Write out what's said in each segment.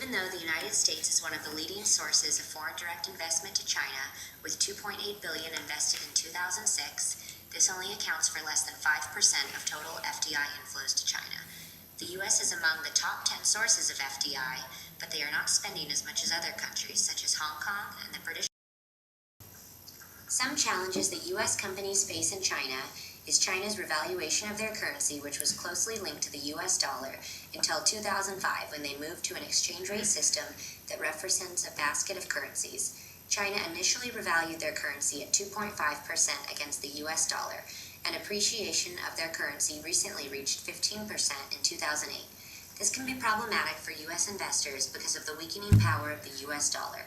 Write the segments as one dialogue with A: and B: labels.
A: Even though the United States is one of the leading sources of foreign direct investment to China, with $2.8 billion invested in 2006, this only accounts for less than 5% of total FDI inflows to China. The U.S. is among the top 10 sources of FDI, but they are not spending as much as other countries, such as Hong Kong and the British. Some challenges that U.S. companies face in China is China's revaluation of their currency, which was closely linked to the U.S. dollar until 2005, when they moved to an exchange rate system that represents a basket of currencies. China initially revalued their currency at 2.5% against the U.S. dollar, and appreciation of their currency recently reached 15% in 2008. This can be problematic for U.S. investors because of the weakening power of the U.S. dollar.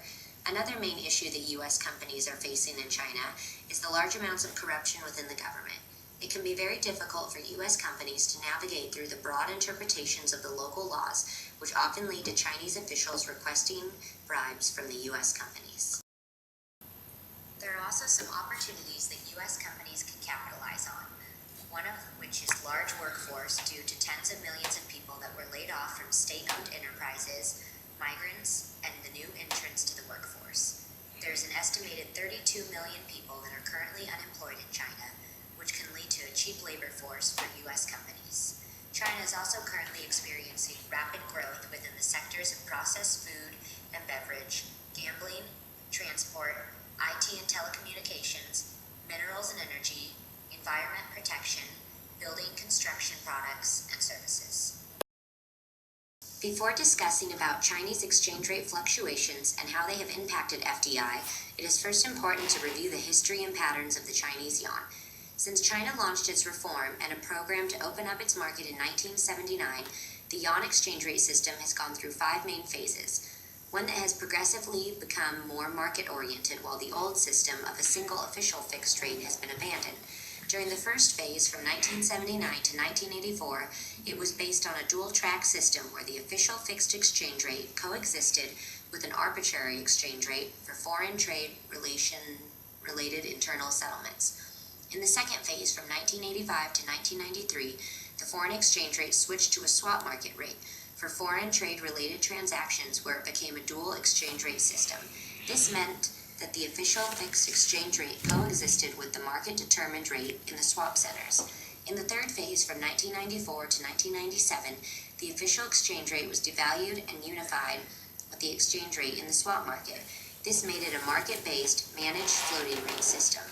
A: Another main issue that U.S. companies are facing in China is the large amounts of corruption within the government. It can be very difficult for U.S. companies to navigate through the broad interpretations of the local laws, which often lead to Chinese officials requesting bribes from the U.S. companies. There are also some opportunities that U.S. companies can capitalize on, one of which is large workforce due to tens of millions of people that were laid off from state-owned enterprises, migrants, and the new entrants to the workforce. There's an estimated 32 million people that are currently unemployed in China, which can lead to a cheap labor force for U.S. companies. China is also currently experiencing rapid growth within the sectors of processed food and beverage, gambling, transport, IT and telecommunications, minerals and energy, environment protection, building construction products, and services. Before discussing about Chinese exchange rate fluctuations and how they have impacted FDI, it is first important to review the history and patterns of the Chinese yuan. Since China launched its reform and a program to open up its market in 1979, the yuan exchange rate system has gone through 5 main phases. One that has progressively become more market-oriented, while the old system of a single official fixed rate has been abandoned. During the first phase, from 1979 to 1984, it was based on a dual-track system where the official fixed exchange rate coexisted with an arbitrary exchange rate for foreign trade related internal settlements. In the second phase, from 1985 to 1993, the foreign exchange rate switched to a swap market rate for foreign trade-related transactions, where it became a dual exchange rate system. This meant that the official fixed exchange rate coexisted with the market-determined rate in the swap centers. In the third phase, from 1994 to 1997, the official exchange rate was devalued and unified with the exchange rate in the swap market. This made it a market-based, managed floating rate system.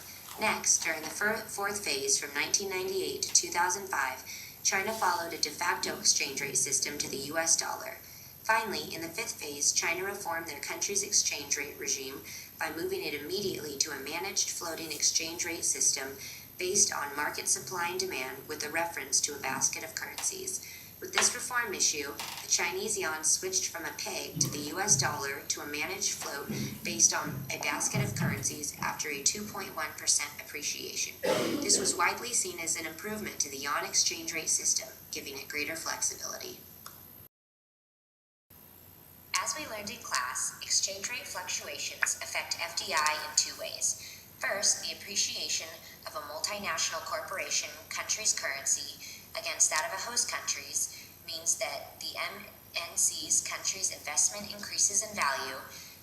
A: Next, during the fourth phase, from 1998 to 2005, China followed a de facto exchange rate system to the U.S. dollar. Finally, in the fifth phase, China reformed their country's exchange rate regime by moving it immediately to a managed floating exchange rate system based on market supply and demand with a reference to a basket of currencies. With this reform issue, the Chinese yuan switched from a peg to the U.S. dollar to a managed float based on a basket of currencies after a 2.1% appreciation. This was widely seen as an improvement to the yuan exchange rate system, giving it greater flexibility. As we learned in class, exchange rate fluctuations affect FDI in 2 ways. First, the appreciation of a multinational corporation country's currency against that of a host country's means that the MNC's country's investment increases in value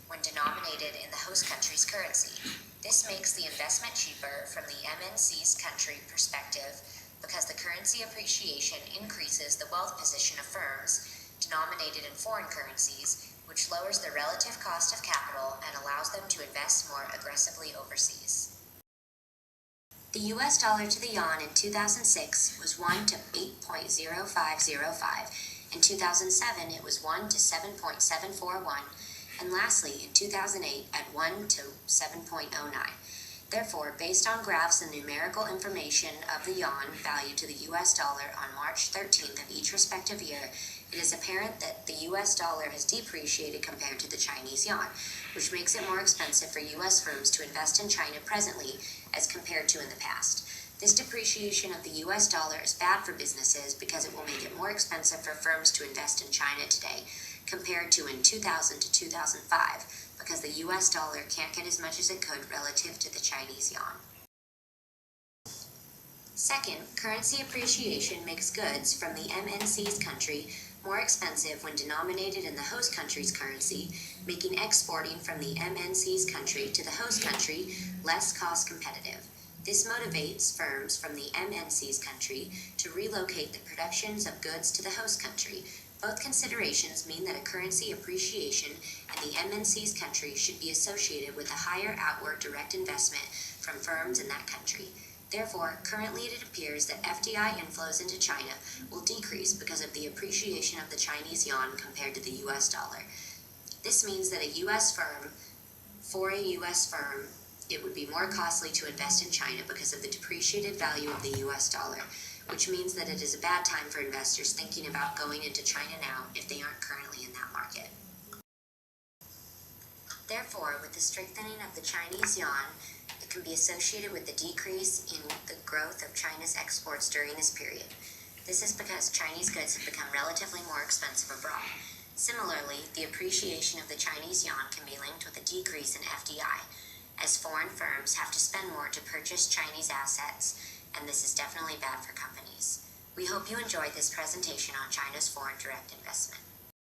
A: when denominated in the host country's currency. This makes the investment cheaper from the MNC's country perspective because the currency appreciation increases the wealth position of firms denominated in foreign currencies, which lowers the relative cost of capital and allows them to invest more aggressively overseas. The U.S. dollar to the yuan in 2006 was 1 to 8.0505. In 2007, it was 1 to 7.741. And lastly, in 2008, at 1 to 7.09. Therefore, based on graphs and numerical information of the yuan value to the U.S. dollar on March 13th of each respective year, it is apparent that the U.S. dollar has depreciated compared to the Chinese yuan, which makes it more expensive for U.S. firms to invest in China presently as compared to in the past. This depreciation of the U.S. dollar is bad for businesses because it will make it more expensive for firms to invest in China today compared to in 2000 to 2005, because the U.S. dollar can't get as much as it could relative to the Chinese yuan. Second, currency appreciation makes goods from the MNC's country more expensive when denominated in the host country's currency, making exporting from the MNC's country to the host country less cost competitive. This motivates firms from the MNC's country to relocate the productions of goods to the host country. Both considerations mean that a currency appreciation in the MNC's country should be associated with a higher outward direct investment from firms in that country. Therefore, currently it appears that FDI inflows into China will decrease because of the appreciation of the Chinese yuan compared to the US dollar. This means that for a US firm, it would be more costly to invest in China because of the depreciated value of the US dollar, which means that it is a bad time for investors thinking about going into China now if they aren't currently in that market. Therefore, with the strengthening of the Chinese yuan, it can be associated with the decrease in the growth of China's exports during this period. This is because Chinese goods have become relatively more expensive abroad. Similarly, the appreciation of the Chinese yuan can be linked with a decrease in FDI, as foreign firms have to spend more to purchase Chinese assets, and this is definitely bad for companies. We hope you enjoyed this presentation on China's foreign direct investment.